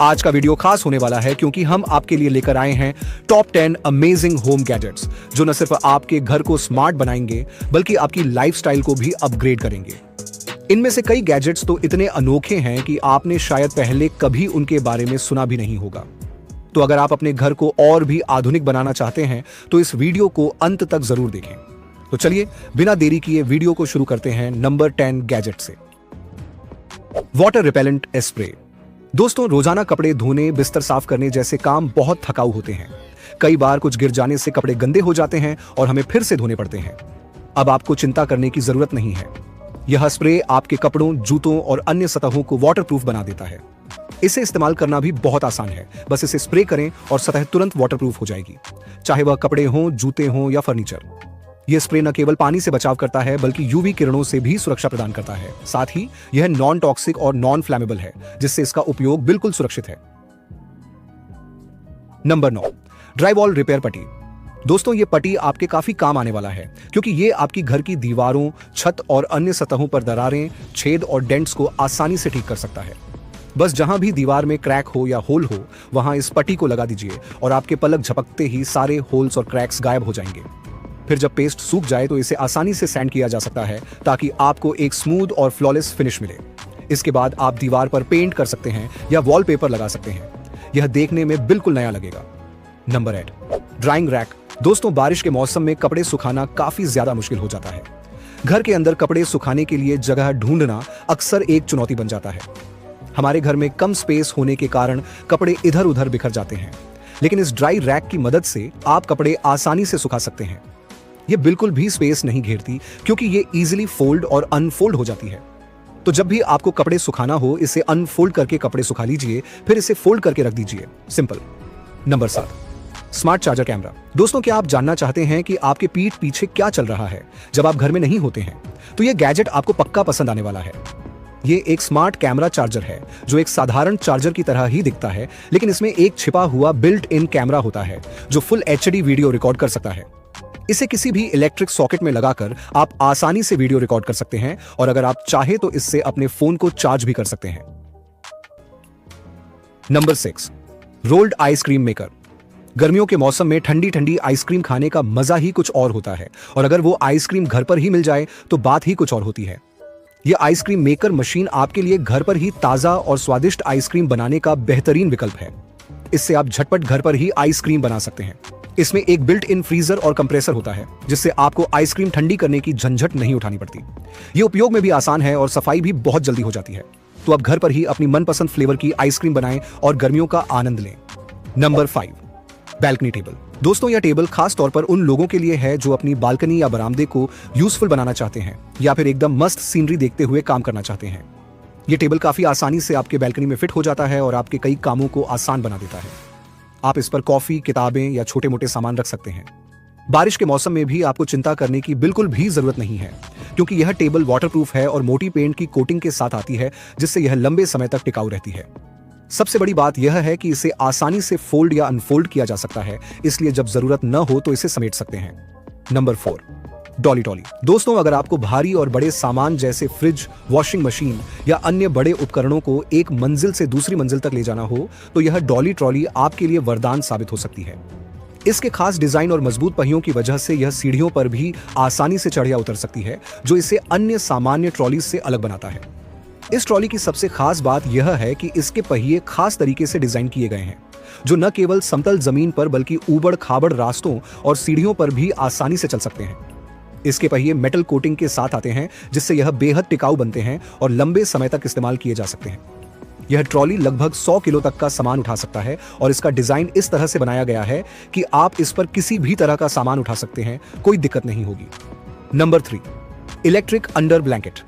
आज का वीडियो खास होने वाला है क्योंकि हम आपके लिए लेकर आए हैं टॉप 10 अमेजिंग होम गैजेट्स जो न सिर्फ आपके घर को स्मार्ट बनाएंगे बल्कि आपकी लाइफस्टाइल को भी अपग्रेड करेंगे। इनमें से कई गैजेट्स तो इतने अनोखे हैं कि आपने शायद पहले कभी उनके बारे में सुना भी नहीं होगा। तो अगर आप अपने घर को और भी आधुनिक बनाना चाहते हैं तो इस वीडियो को अंत तक जरूर देखें। तो चलिए बिना देरी किए वीडियो को शुरू करते हैं नंबर 10 गैजेट से। Water repellent spray. दोस्तों, रोजाना कपड़े धोने, बिस्तर साफ करने जैसे काम बहुत थकाऊ होते हैं। कई बार कुछ गिर जाने से कपड़े गंदे हो जाते हैं और हमें फिर से धोने पड़ते हैं। अब आपको चिंता करने की जरूरत नहीं है। यह स्प्रे आपके कपड़ों, जूतों और अन्य सतहों को वाटरप्रूफ बना देता है। इसे इस्तेमाल करना भी बहुत आसान है। बस इसे स्प्रे करें और सतह तुरंत वाटरप्रूफ हो जाएगी, चाहे वह कपड़े हों, जूते हों या फर्नीचर। यह स्प्रे न केवल पानी से बचाव करता है बल्कि यूवी किरणों से भी सुरक्षा प्रदान करता है। साथ ही यह नॉन टॉक्सिक और नॉन फ्लैमेबल है, जिससे इसका उपयोग बिल्कुल सुरक्षित है। नंबर 9, ड्राईवॉल रिपेयर पट्टी। दोस्तों, यह पट्टी आपके काफी काम आने वाला है क्योंकि यह आपकी घर की दीवारों, छत और अन्य सतहों पर दरारें, छेद और डेंट्स को आसानी से ठीक कर सकता है। बस जहां भी दीवार में क्रैक हो या होल हो वहां इस पट्टी को लगा दीजिए और आपके पलक झपकते ही सारे होल्स और क्रैक्स गायब हो जाएंगे। फिर जब पेस्ट सूख जाए तो इसे आसानी से सैंड किया जा सकता है ताकि आपको एक स्मूथ और फ्लॉलेस फिनिश मिले। इसके बाद आप दीवार पर पेंट कर सकते हैं या वॉलपेपर लगा सकते हैं। यह देखने में बिल्कुल नया लगेगा। Number 8, drawing rack. दोस्तों, बारिश के मौसम में कपड़े सुखाना काफी ज्यादा मुश्किल हो जाता है। घर के अंदर कपड़े सुखाने के लिए जगह ढूंढना अक्सर एक चुनौती बन जाता है। हमारे घर में कम स्पेस होने के कारण कपड़े इधर उधर बिखर जाते हैं, लेकिन इस ड्राई रैक की मदद से आप कपड़े आसानी से सुखा सकते हैं। यह बिल्कुल भी स्पेस नहीं घेरती क्योंकि ये इजीली फोल्ड और अनफोल्ड हो जाती है। तो जब भी आपको कपड़े सुखाना हो, इसे अनफोल्ड करके कपड़े सुखा लीजिए, फिर इसे फोल्ड करके रख दीजिए। Simple. Number 7, smart charger camera. दोस्तों, क्या आप जानना चाहते हैं कि आपके पीठ पीछे क्या चल रहा है जब आप घर में नहीं होते हैं? तो यह गैजेट आपको पक्का पसंद आने वाला है। ये एक स्मार्ट कैमरा चार्जर है जो एक साधारण चार्जर की तरह ही दिखता है, लेकिन इसमें एक छिपा हुआ बिल्ट इन कैमरा होता है जो फुल HD वीडियो रिकॉर्ड कर सकता है। इसे किसी भी इलेक्ट्रिक सॉकेट में लगाकर आप आसानी से वीडियो रिकॉर्ड कर सकते हैं और अगर आप चाहे तो इससे अपने फोन को चार्ज भी कर सकते हैं। Number 6, rolled ice cream maker. गर्मियों के मौसम में ठंडी ठंडी आइसक्रीम खाने का मजा ही कुछ और होता है और अगर वो आइसक्रीम घर पर ही मिल जाए तो बात ही कुछ और होती है। यह आइसक्रीम मेकर मशीन आपके लिए घर पर ही ताजा और स्वादिष्ट आइसक्रीम बनाने का बेहतरीन विकल्प है। इससे आप झटपट घर पर ही आइसक्रीम बना सकते हैं। इसमें एक बिल्ट इन फ्रीजर और कंप्रेसर होता है जिससे आपको आइसक्रीम ठंडी करने की झंझट नहीं उठानी पड़ती। यह उपयोग में भी आसान है और सफाई भी बहुत जल्दी हो जाती है। तो आप घर पर ही अपनी मनपसंद फ्लेवर की आइसक्रीम बनाएं और गर्मियों का आनंद लें। Number 5, balcony table. दोस्तों, यह टेबल खास तौर पर उन लोगों के लिए है जो अपनी बालकनी या बरामदे को यूजफुल बनाना चाहते हैं या फिर एकदम मस्त सीनरी देखते हुए काम करना चाहते हैं। यह टेबल काफी आसानी से आपके बैल्कनी में फिट हो जाता है और आपके कई कामों को आसान बना देता है। आप इस पर कॉफी, किताबें या छोटे मोटे सामान रख सकते हैं। बारिश के मौसम में भी आपको चिंता करने की बिल्कुल भी जरूरत नहीं है क्योंकि यह टेबल वाटरप्रूफ है और मोटी पेंट की कोटिंग के साथ आती है जिससे यह लंबे समय तक टिकाऊ रहती है। सबसे बड़ी बात यह है कि इसे आसानी से फोल्ड या अनफोल्ड किया जा सकता है, इसलिए जब जरूरत न हो तो इसे समेट सकते हैं। Number 4, Dolly trolley. दोस्तों, अगर आपको भारी और बड़े सामान जैसे फ्रिज, वॉशिंग मशीन या अन्य बड़े उपकरणों को एक मंजिल से दूसरी मंजिल तक ले जाना हो तो यह डॉली ट्रॉली आपके लिए वरदान साबित हो सकती है। इसके खास डिजाइन और मजबूत पहियों की वजह से यह सीढ़ियों पर भी आसानी से चढ़ या उतर सकती है, जो इसे अन्य सामान्य ट्रॉली से अलग बनाता है। इस ट्रॉली की सबसे खास बात यह है कि इसके पहिए खास तरीके से डिजाइन किए गए हैं जो न केवल समतल जमीन पर बल्कि ऊबड़ खाबड़ रास्तों और सीढ़ियों पर भी आसानी से चल सकते हैं। इसके पहिए मेटल कोटिंग के साथ आते हैं जिससे यह बेहद टिकाऊ बनते हैं और लंबे समय तक इस्तेमाल किए जा सकते हैं। यह ट्रॉली लगभग 100 किलो तक का सामान उठा सकता है और इसका डिजाइन इस तरह से बनाया गया है कि आप इस पर किसी भी तरह का सामान उठा सकते हैं, कोई दिक्कत नहीं होगी। Number 3, electric under blanket.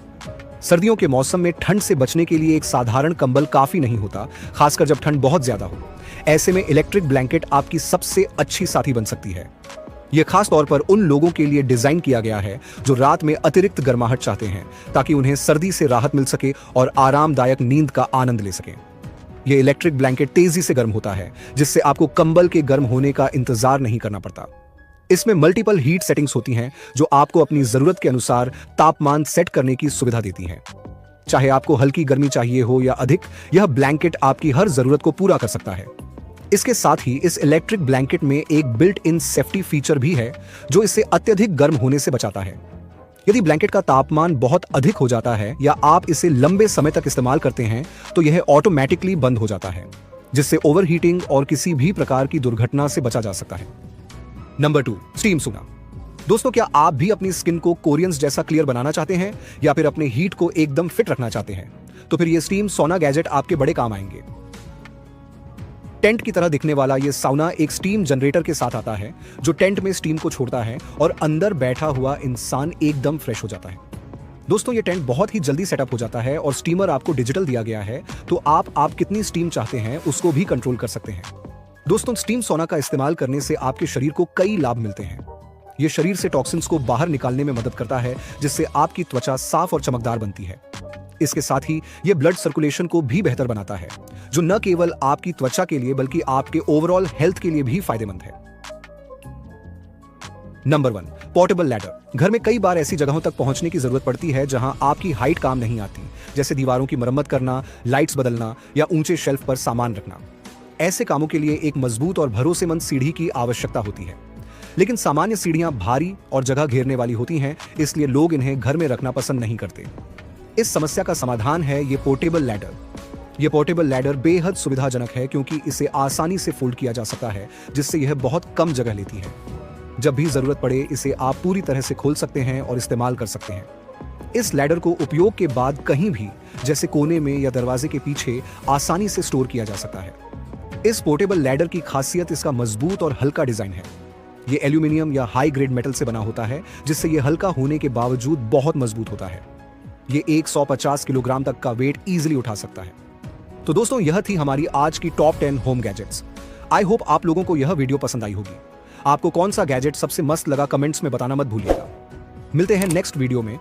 सर्दियों के मौसम में ठंड से बचने के लिए एक साधारण कंबल काफी नहीं होता, खासकर जब ठंड बहुत ज्यादा हो। ऐसे में इलेक्ट्रिक ब्लैंकेट आपकी सबसे अच्छी साथी बन सकती है। यह खास तौर पर उन लोगों के लिए डिजाइन किया गया है जो रात में अतिरिक्त गर्माहट चाहते हैं ताकि उन्हें सर्दी से राहत मिल सके और आरामदायक नींद का आनंद ले सकें। यह इलेक्ट्रिक ब्लैंकेट तेजी से गर्म होता है जिससे आपको कंबल के गर्म होने का इंतजार नहीं करना पड़ता। इसमें मल्टीपल हीट सेटिंग्स होती हैं जो आपको अपनी जरूरत के अनुसार तापमान सेट करने की सुविधा देती हैं। चाहे आपको हल्की गर्मी चाहिए हो या अधिक, यह ब्लैंकेट आपकी हर जरूरत को पूरा कर सकता है। इसके साथ ही इस इलेक्ट्रिक ब्लैंकेट में एक बिल्ट इन सेफ्टी फीचर भी है जो इसे अत्यधिक गर्म होने से बचाता है। यदि ब्लैंकेट का तापमान बहुत अधिक हो जाता है या आप इसे लंबे समय तक इस्तेमाल करते हैं तो यह ऑटोमेटिकली बंद हो जाता है, जिससे ओवरहीटिंग और किसी भी प्रकार की दुर्घटना से बचा जा सकता है। नंबर 2, स्टीम सोना। दोस्तों, क्या आप भी अपनी स्किन को कोरियंस जैसा क्लियर बनाना चाहते हैं या फिर अपने हीट को एकदम फिट रखना चाहते हैं? तो फिर ये स्टीम सोना गैजेट आपके बड़े काम आएंगे। टेंट की तरह दिखने वाला ये साउना एक स्टीम जनरेटर के साथ आता है जो टेंट में स्टीम को छोड़ता है और अंदर बैठा हुआ इंसान एकदम फ्रेश हो जाता है। दोस्तों, ये टेंट बहुत ही जल्दी सेटअप हो जाता है और स्टीमर आपको डिजिटल दिया गया है, तो आप कितनी स्टीम चाहते हैं उसको भी कंट्रोल कर सकते हैं। दोस्तों, स्टीम सोना का इस्तेमाल करने से आपके शरीर को कई लाभ मिलते हैं। ये शरीर से टॉक्सिन्स को बाहर निकालने में मदद करता है, जिससे आपकी त्वचा साफ और चमकदार बनती है। इसके साथ ही ये ब्लड सर्कुलेशन को भी बेहतर बनाता है, जो न केवल आपकी त्वचा के लिए बल्कि आपके ओवरऑल हेल्थ के लिए भी फायदेमंद है। Number 1, portable ladder. घर में कई बार ऐसी जगहों तक पहुंचने की जरूरत पड़ती है जहां आपकी हाइट काम नहीं आती, जैसे दीवारों की मरम्मत करना, लाइट्स बदलना या ऊंचे शेल्फ पर सामान रखना। ऐसे कामों के लिए एक मजबूत और भरोसेमंद सीढ़ी की आवश्यकता होती है, लेकिन सामान्य सीढ़ियां भारी और जगह घेरने वाली होती हैं, इसलिए लोग इन्हें घर में रखना पसंद नहीं करते। इस समस्या का समाधान है ये पोर्टेबल लैडर। ये पोर्टेबल लैडर बेहद सुविधाजनक है क्योंकि इसे आसानी से फोल्ड किया जा सकता है, जिससे यह बहुत कम जगह लेती है। जब भी जरूरत पड़े इसे आप पूरी तरह से खोल सकते हैं और इस्तेमाल कर सकते हैं। इस लैडर को उपयोग के बाद कहीं भी, जैसे कोने में या दरवाजे के पीछे, आसानी से स्टोर किया जा सकता है। इस पोर्टेबल लैडर की खासियत इसका मजबूत और हल्का डिजाइन है। ये एल्यूमिनियम या हाई ग्रेड मेटल से बना होता है, जिससे यह हल्का होने के बावजूद बहुत मजबूत होता है। ये 150 किलोग्राम तक का वेट इजीली उठा सकता है। तो दोस्तों, यह थी हमारी आज की top 10 home gadgets. I hope आप लोगों को यह वीडियो पसंद आई होगी। आपको कौन सा गैजेट सबसे मस्त लगा कमेंट्स में बताना मत भूलिएगा। मिलते हैं नेक्स्ट वीडियो में।